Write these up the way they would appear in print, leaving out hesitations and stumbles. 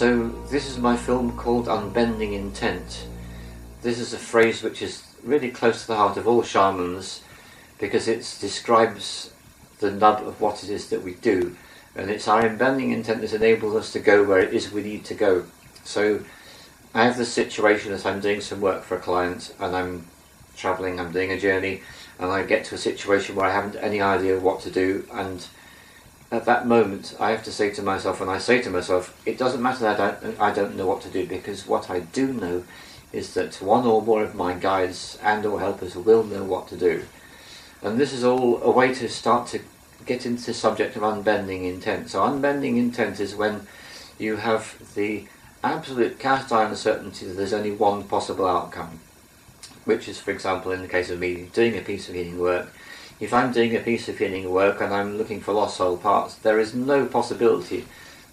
So this is my film called Unbending Intent. This is a phrase which is really close to the heart of all shamans, because it describes the nub of what it is that we do, and it's our unbending intent that enables us to go where it is we need to go. So I have this situation that I'm doing some work for a client, and I'm travelling, I'm doing a journey, and I get to a situation where I haven't any idea what to do, and at that moment I have to say to myself, and I say to myself, it doesn't matter that I don't know what to do, because what I do know is that one or more of my guides and or helpers will know what to do. And this is all a way to start to get into the subject of unbending intent. So unbending intent is when you have the absolute cast iron certainty that there's only one possible outcome, which is, for example, in the case of me doing a piece of healing work. If I'm doing a piece of healing work and I'm looking for lost soul parts, there is no possibility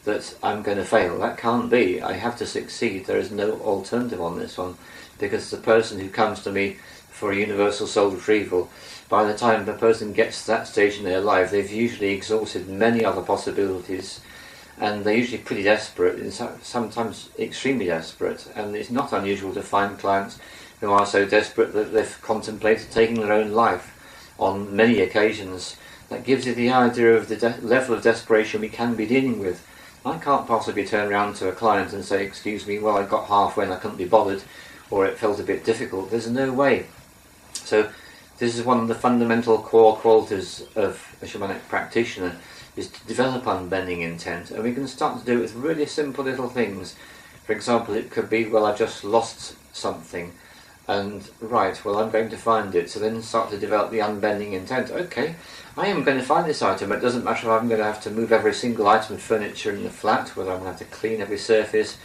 that I'm going to fail. That can't be. I have to succeed. There is no alternative on this one, because the person who comes to me for a universal soul retrieval, by the time the person gets to that stage in their life, they've usually exhausted many other possibilities, and they're usually pretty desperate, and sometimes extremely desperate. And it's not unusual to find clients who are so desperate that they've contemplated taking their own life on many occasions. That gives you the idea of the level of desperation we can be dealing with. I can't possibly turn around to a client and say, excuse me, well, I got halfway and I couldn't be bothered, or it felt a bit difficult. There's no way. So this is one of the fundamental core qualities of a shamanic practitioner, is to develop unbending intent. And we can start to do it with really simple little things. For example, it could be, well, I've just lost something, and right, well, I'm going to find it. So then start to develop the unbending intent. Okay, I am going to find this item. It doesn't matter if I'm going to have to move every single item of furniture in the flat, whether I'm going to have to clean every surface.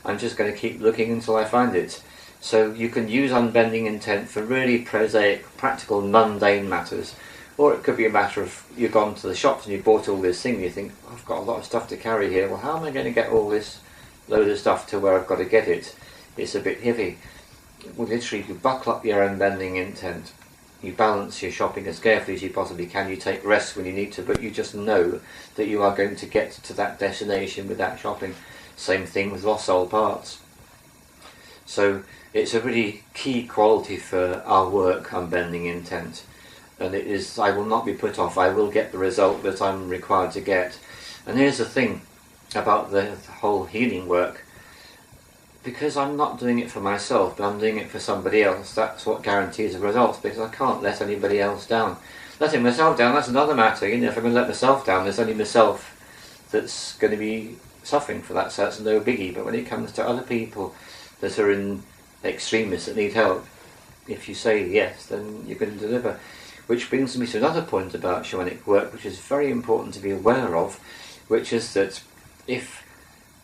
I'm just going to keep looking until I find it. So you can use unbending intent for really prosaic, practical, mundane matters. Or it could be a matter of you've gone to the shops and you bought all this thing, you think, I've got a lot of stuff to carry here. Well, how am I going to get all this load of stuff to where I've got to get it? It's a bit heavy. Well, literally, you buckle up your unbending intent. You balance your shopping as carefully as you possibly can. You take rest when you need to, but you just know that you are going to get to that destination with that shopping. Same thing with lost soul parts. So it's a really key quality for our work, unbending intent. And it is, I will not be put off. I will get the result that I'm required to get. And here's the thing about the whole healing work. Because I'm not doing it for myself, but I'm doing it for somebody else, that's what guarantees the results, because I can't let anybody else down. Letting myself down, that's another matter. You know, if I'm going to let myself down, there's only myself that's going to be suffering for that, so that's no biggie. But when it comes to other people that are in extremists that need help, if you say yes, then you're going to deliver. Which brings me to another point about shamanic work, which is very important to be aware of, which is that if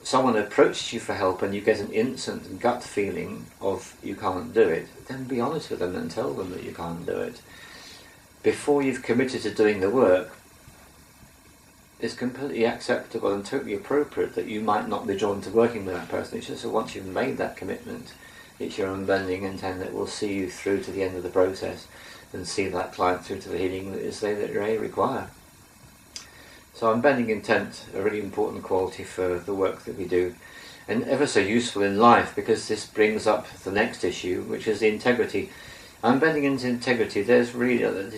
someone approaches you for help and you get an instant gut feeling of you can't do it, then be honest with them and tell them that you can't do it. Before you've committed to doing the work, it's completely acceptable and totally appropriate that you might not be drawn to working with that person. It's just that once you've made that commitment, it's your unbending intent that will see you through to the end of the process and see that client through to the healing that is they that they require. So unbending intent, a really important quality for the work that we do, and ever so useful in life, because this brings up the next issue, which is the integrity. Unbending into integrity, there's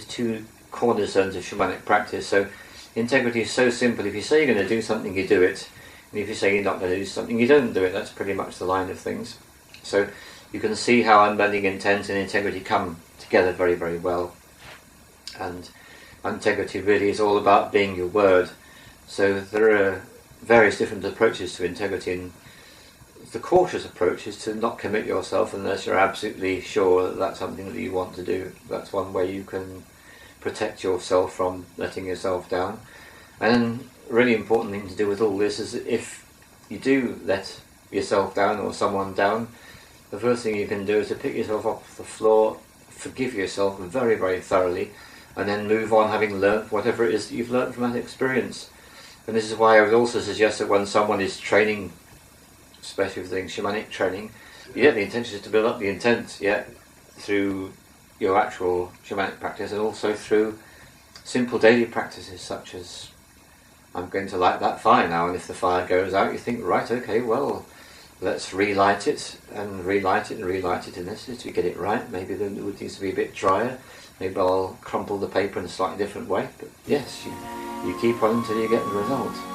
two cornerstones of shamanic practice. So integrity is so simple. If you say you're going to do something, you do it. And if you say you're not going to do something, you don't do it. That's pretty much the line of things. So you can see how unbending intent and integrity come together very, very well. And integrity really is all about being your word. So there are various different approaches to integrity, and the cautious approach is to not commit yourself unless you're absolutely sure that that's something that you want to do. That's one way you can protect yourself from letting yourself down. And then a really important thing to do with all this is that if you do let yourself down or someone down, the first thing you can do is to pick yourself off the floor, forgive yourself very, very thoroughly, and then move on having learnt whatever it is that you've learnt from that experience. And this is why I would also suggest that when someone is training, especially for doing shamanic training, the intention is to build up the intent, through your actual shamanic practice, and also through simple daily practices such as I'm going to light that fire now, and if the fire goes out, you think, right, okay, well, let's relight it, and relight it, and relight it, and this is to get it right. Maybe the wood needs to be a bit drier. Maybe I'll crumple the paper in a slightly different way. But yes, you keep on until you get the result.